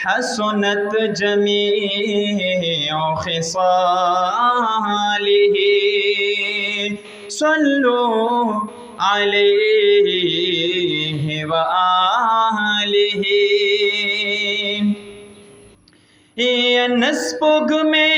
हसनत जमीउ खिसालिही सल्लु अलैहि व आलिही। ये नस्पुग में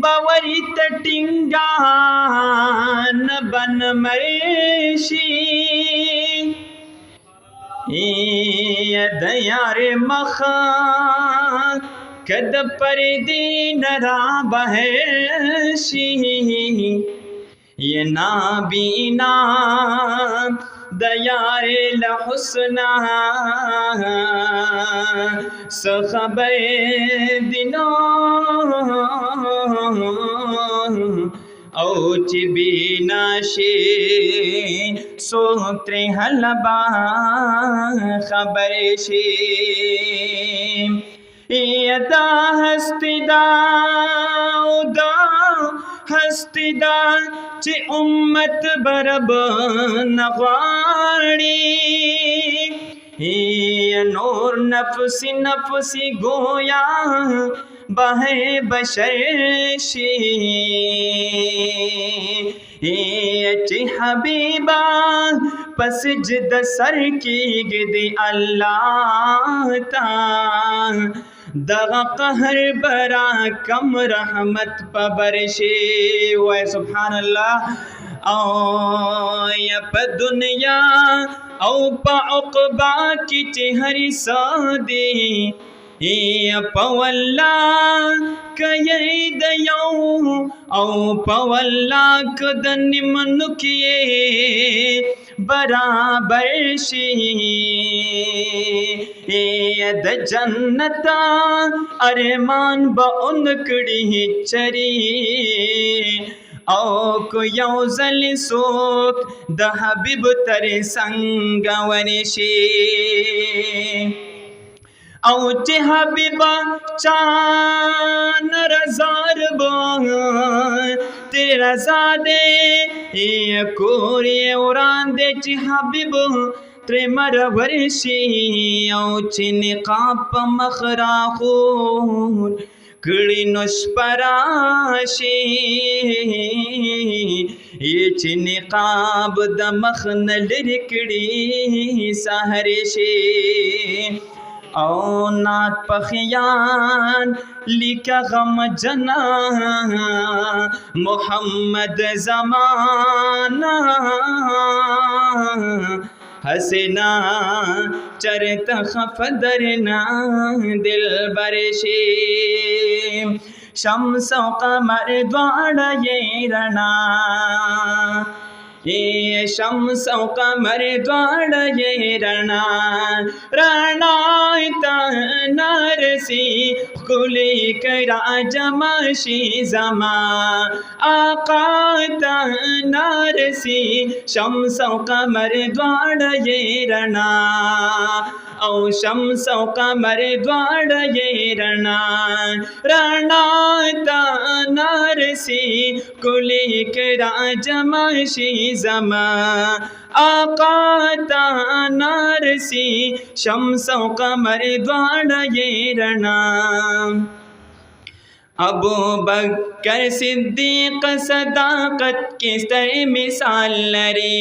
बवरी तटिंगा न बन मर्शी ये दयारे मखा कद परदी नरा बहशी ये नाबीना दयारे लहुस्ना सखबर दिनो औच बीनाशे सोत्रे हलबा खबर शे यदा हस्तिदा उदा हस्तिदा चे उम्मत बरब नवाड़ी ये नूर नफसी नफसी गोया बहे बशर्शी ये हबीबा पसजद सर की गिदी अल्लाह ता दगा कहर बरा कम रहमत पबरशे व सुभान अल्लाह। औ प दुनिया औ प उक़बा की चेहरी सादी पवल्ला कयदयौ औ पवल्ला कदनिम नुकिए बराबर शी यद जन्नता अरमान ब उनकड़ी चरी औ को यौजल सोक द हबीब तर संगवनशे औ चे हबीबा चान रजार तेरा जादे ये कोरे उरान दे चे हबीब त्रेमर वर्षी औ चे निकाप मखराखून कड़ी नुष्पराशी ये चे निकाब द मखन लिरकड़ी सहरशे औ नात पखियान लिखा गम जना मोहम्मद ज़माना हसना चरत खफदरना दिल बरशे शम्सो कमर द्वाड़ा ये रणा ये शम्सो कमर द्वाड़ा ये रणा रणायता नरसी कुली करा जमाशी जमा आकाता नरसी शम्सो कमर द्वाड़ा ये रणा औ शम्सो कमर द्वाड़ा ये रणा रणायता नरसी कुली करा जमाशी जमा आकाता नरसी शम्सो कमर द्वाड़ा ये रणा। अबू बकर सिद्दीक सदाकत किस तरह मिसाल रे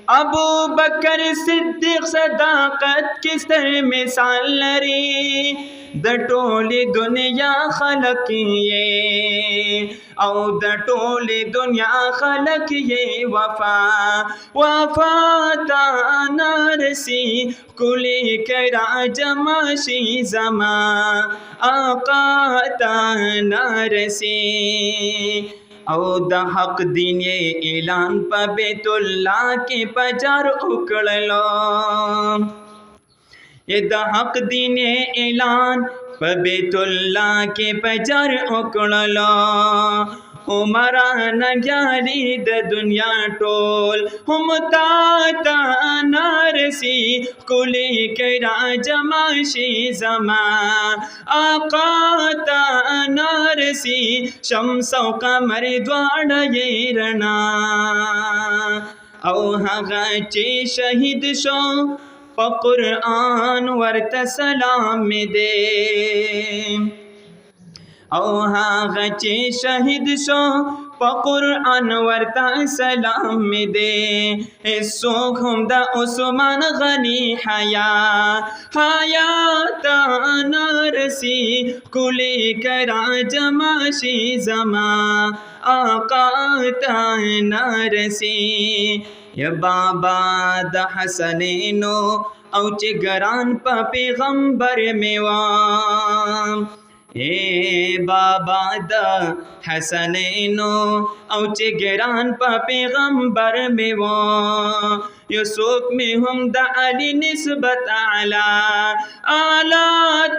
अबू बकर सिद्दीक सदाकत किस तरह मिसाल रे द टोली दुनिया खलकिए औ द टोली दुनिया खलकिए वफा वफा तानरसी कुली करा जमाशी जमा आका तानरसी औ द हक दिन ये ऐलान प बैतुल्लाह के पजार उकड़लो ये द हक दिन ये ऐलान प बैतुल्लाह के पजार उकड़लो उमरा नजारी द दुनिया टोल हम ताता नरसी कुली करा जमाशी जमा आका ता नरसी शम्सो कमर द्वाड़ा ये रणा او هغه چې شهید شو په قرآن ورته سلام می دی او هغه چې شهید شو په قرآن ورته سلام می دی هیڅوک هم د عثمان غنی حیات نرسی کلی کرا جمع شي زما آقا تا نرسی یا بابا د حسنینو او چې ګران په پیغمبر میوام اے بابا دا حسنینو او چې ګران په پیغمبر میوا یو څوک می هم د علی نسبت اعلی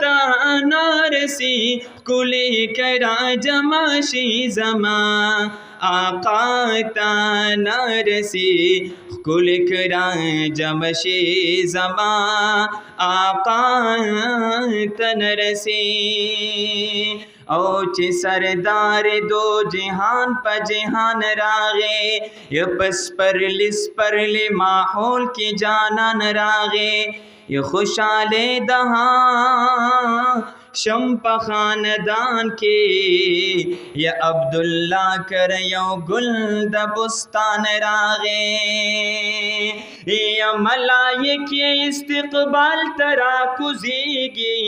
تا نرسی کلی کرا جمع شي زما آقا تا نرسی کل کرا جمع شي زما آقا تا نرسی او چې سردار دو جهان په جهان راغې یا پس پرلی ماحول کې جانان راغې یا خوشاله دها شم په خاندان کې یا عبدالله کر یو گل د بستان راغې یا ملائکه استقبال ترا کوزیږي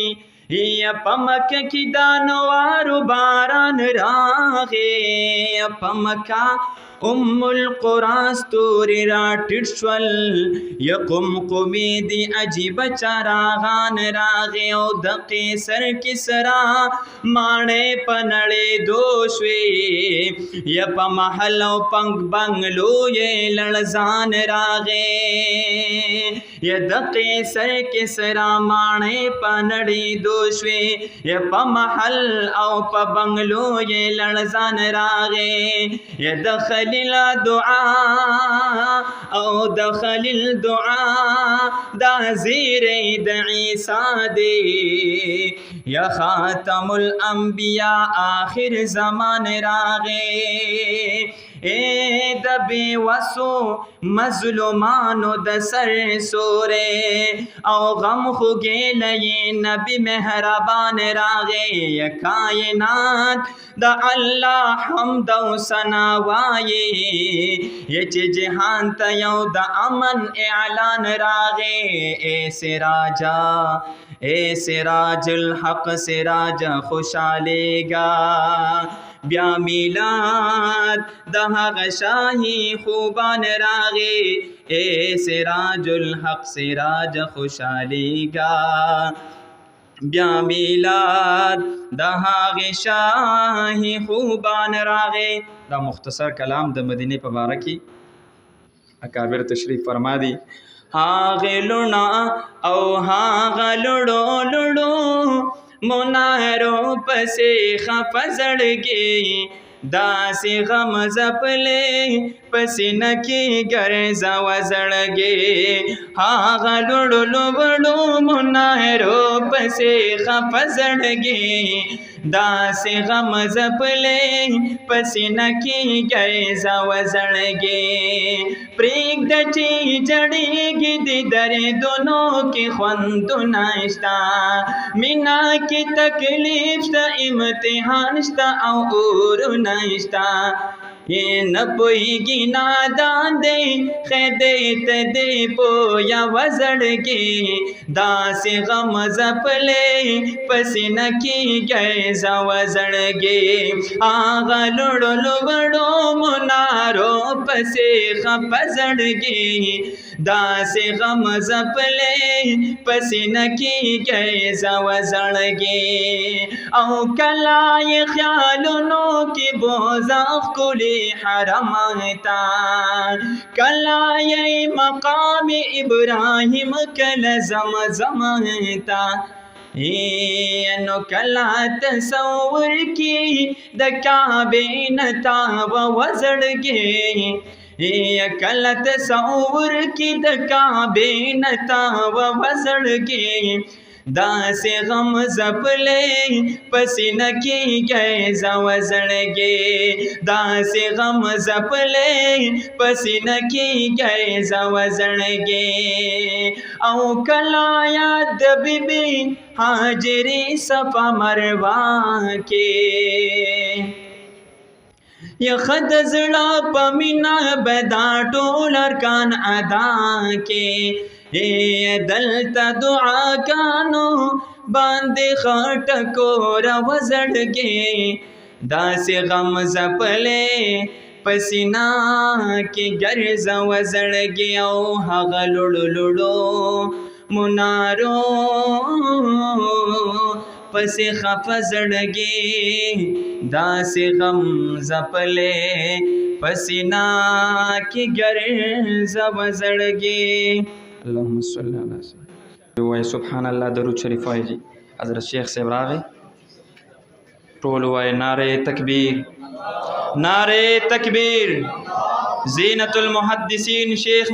یا پمکه کی دانوارو باران راغې یا پمکه القرى ستوري را ټیټ شول یا قمقمې دی عجیب چراغان راغې او د قیصر کسرا ماڼۍ په نړېدو شوې یا په محل او بنګلو یې لړزان راغې یا د قیصر کسرا ماڼۍ په نړېدو شوې یا په محل او په بنګلو یې لړزان راغې یا د خلیل دعا او د خلیل دعا دا زیرې د عیسی دی یا خاتم الانبیاء آخر زمان راغې اے د بے وسو مظلومانو د سر سورې او غم خوږې لې نبی مهربان راغې یا کائنات د الله حمد او ثنا وایي یا چې جهان ته یو د امن اعلان راغې اے سراج الحق سراج خوشالېږه بیا میلاد د هغه شاهي خوبان راغې اے سراج الحق سراج خوشالېږه بیا میلاد د هغه شاهي خوبان راغې. دا مختصر کلام د مدینه په باره کې اکابر تشریف فرما دي. هاغه لونا او هاغه لړو لړو منارو پسې خفزړګي داسې غم زپلې پسې نکي ګرځا وزړګي هاغه لړو لړو منارو پسې خفزړګي داسې غم زپلې پسې نکي ګرځا وزړګي پرېږد چې جړېږي د دردونو کې خوندونه شته مینا کې تکلیف شته امتحان شته او اورونه شته نه پوهېږي نادان دی خدای ته دی پویه وزړګي داسې غم ځپلی پسې نه کېږی زه وزړګي هغه لوړو لوړو منارو پسې خفه زړګي داسې غم ځپلی پسې نه کېږی زه وزړګي او کله یې خیالونو کې بوزه ښکلي حرم تا کلا یې مقام ابراهیم کله زمزم تا نو کلا تصور کی د کعبې نتا وزړګي کلا تصور کی د کعبې نتا وزړګي داسې غم زپلې پسینه کې ګیزه وزړګې داسې غم زپلې پسینه کې ګیزه وزړګې او کلا یاد د بیبي حاجرې صفا مروه کې یخد زړه په مینا به دا ټول ارکان ادا کې دلته دعاګانو باندې خټکو راوزړګې داسې غم زپلې پسینا کې ګرځه وزړګې او هغه لوړو لوړو منارو پسې خفه زړګې داسې غم زپلې پسینا کې ګرځه وزړګې اللهم صل علی سیدنا وای سبحان الله درود شریف وایي حضرت شیخ صاحب راغی ټول وای نعره تکبیر نعره تکبیر زینت المحدثین شیخ